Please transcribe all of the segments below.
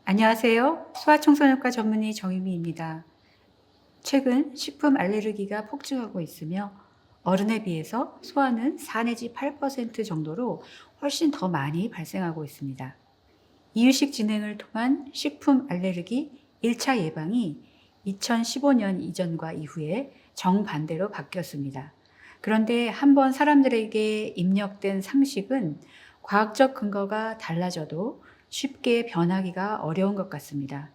안녕하세요. 소아청소년과 전문의 정유미입니다. 최근 식품 알레르기가 폭증하고 있으며 어른에 비해서 소아는 4 내지 8% 정도로 훨씬 더 많이 발생하고 있습니다. 이유식 진행을 통한 식품 알레르기 1차 예방이 2015년 이전과 이후에 정반대로 바뀌었습니다. 그런데 한번 사람들에게 입력된 상식은 과학적 근거가 달라져도 쉽게 변하기가 어려운 것 같습니다.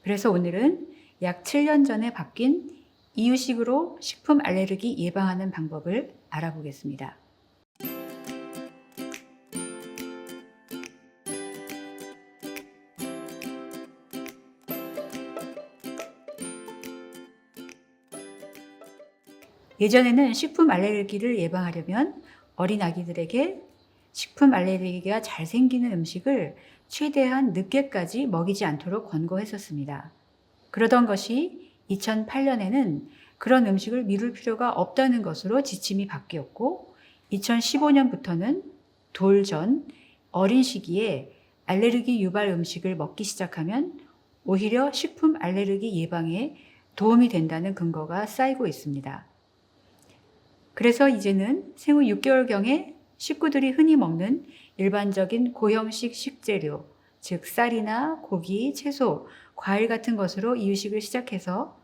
그래서 오늘은 약 7년 전에 바뀐 이유식으로 식품 알레르기 예방하는 방법을 알아보겠습니다. 예전에는 식품 알레르기를 예방하려면 어린 아기들에게 식품 알레르기가 잘 생기는 음식을 최대한 늦게까지 먹이지 않도록 권고했었습니다. 그러던 것이 2008년에는 그런 음식을 미룰 필요가 없다는 것으로 지침이 바뀌었고 2015년부터는 돌 전 어린 시기에 알레르기 유발 음식을 먹기 시작하면 오히려 식품 알레르기 예방에 도움이 된다는 근거가 쌓이고 있습니다. 그래서 이제는 생후 6개월경에 식구들이 흔히 먹는 일반적인 고형식 식재료, 즉 쌀이나 고기, 채소, 과일 같은 것으로 이유식을 시작해서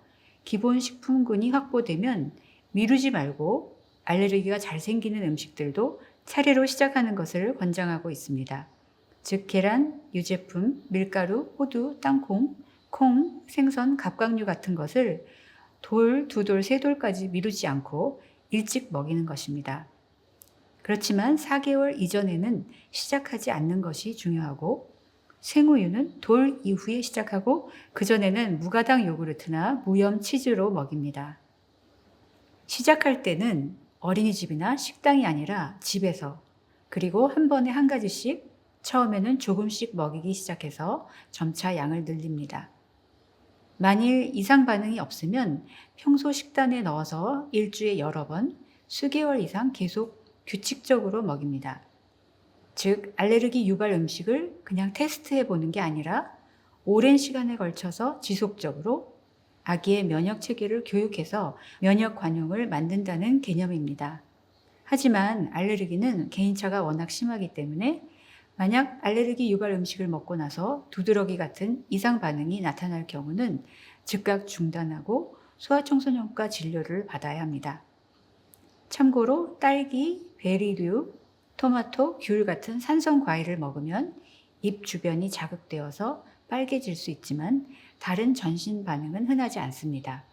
기본 식품군이 확보되면 미루지 말고 알레르기가 잘 생기는 음식들도 차례로 시작하는 것을 권장하고 있습니다. 즉 계란, 유제품, 밀가루, 호두, 땅콩, 콩, 생선, 갑각류 같은 것을 돌, 두 돌, 세 돌까지 미루지 않고 일찍 먹이는 것입니다. 그렇지만 4개월 이전에는 시작하지 않는 것이 중요하고 생우유는 돌 이후에 시작하고 그전에는 무가당 요구르트나 무염 치즈로 먹입니다. 시작할 때는 어린이집이나 식당이 아니라 집에서 그리고 한 번에 한 가지씩 처음에는 조금씩 먹이기 시작해서 점차 양을 늘립니다. 만일 이상 반응이 없으면 평소 식단에 넣어서 일주일에 여러 번, 수개월 이상 계속 규칙적으로 먹입니다. 즉, 알레르기 유발 음식을 그냥 테스트해 보는 게 아니라 오랜 시간에 걸쳐서 지속적으로 아기의 면역 체계를 교육해서 면역 관용을 만든다는 개념입니다. 하지만 알레르기는 개인차가 워낙 심하기 때문에 만약 알레르기 유발 음식을 먹고 나서 두드러기 같은 이상 반응이 나타날 경우는 즉각 중단하고 소아청소년과 진료를 받아야 합니다. 참고로 딸기, 베리류, 토마토, 귤 같은 산성 과일을 먹으면 입 주변이 자극되어서 빨개질 수 있지만 다른 전신 반응은 흔하지 않습니다.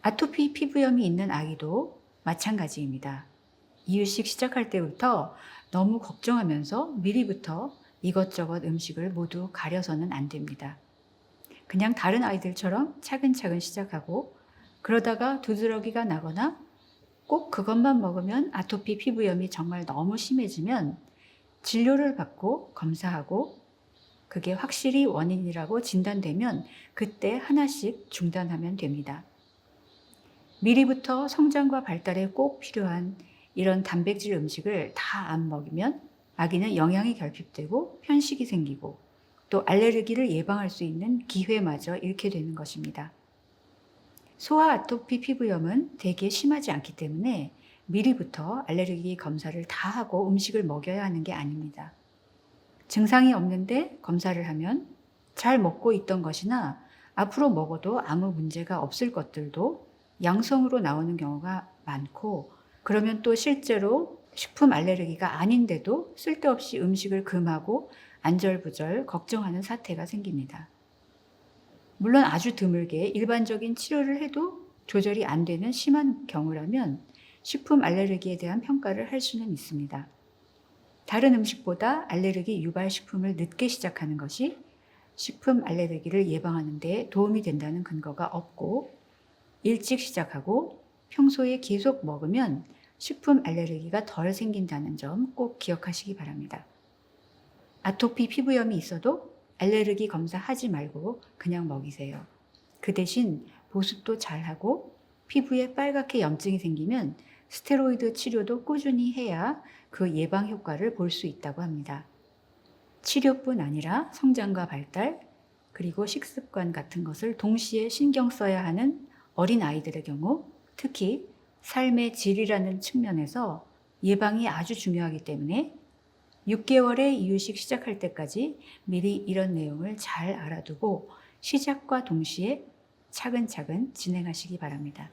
아토피 피부염이 있는 아기도 마찬가지입니다. 이유식 시작할 때부터 너무 걱정하면서 미리부터 이것저것 음식을 모두 가려서는 안 됩니다. 그냥 다른 아이들처럼 차근차근 시작하고 그러다가 두드러기가 나거나 꼭 그것만 먹으면 아토피 피부염이 정말 너무 심해지면 진료를 받고 검사하고 그게 확실히 원인이라고 진단되면 그때 하나씩 중단하면 됩니다. 미리부터 성장과 발달에 꼭 필요한 이런 단백질 음식을 다 안 먹이면 아기는 영양이 결핍되고 편식이 생기고 또 알레르기를 예방할 수 있는 기회마저 잃게 되는 것입니다. 소아 아토피 피부염은 되게 심하지 않기 때문에 미리부터 알레르기 검사를 다 하고 음식을 먹여야 하는 게 아닙니다. 증상이 없는데 검사를 하면 잘 먹고 있던 것이나 앞으로 먹어도 아무 문제가 없을 것들도 양성으로 나오는 경우가 많고 그러면 또 실제로 식품 알레르기가 아닌데도 쓸데없이 음식을 금하고 안절부절 걱정하는 사태가 생깁니다. 물론 아주 드물게 일반적인 치료를 해도 조절이 안 되는 심한 경우라면 식품 알레르기에 대한 평가를 할 수는 있습니다. 다른 음식보다 알레르기 유발 식품을 늦게 시작하는 것이 식품 알레르기를 예방하는 데 도움이 된다는 근거가 없고 일찍 시작하고 평소에 계속 먹으면 식품 알레르기가 덜 생긴다는 점 꼭 기억하시기 바랍니다. 아토피 피부염이 있어도 알레르기 검사하지 말고 그냥 먹이세요. 그 대신 보습도 잘하고 피부에 빨갛게 염증이 생기면 스테로이드 치료도 꾸준히 해야 그 예방 효과를 볼 수 있다고 합니다. 치료뿐 아니라 성장과 발달, 그리고 식습관 같은 것을 동시에 신경 써야 하는 어린 아이들의 경우, 특히 삶의 질이라는 측면에서 예방이 아주 중요하기 때문에 6개월의 이유식 시작할 때까지 미리 이런 내용을 잘 알아두고 시작과 동시에 차근차근 진행하시기 바랍니다.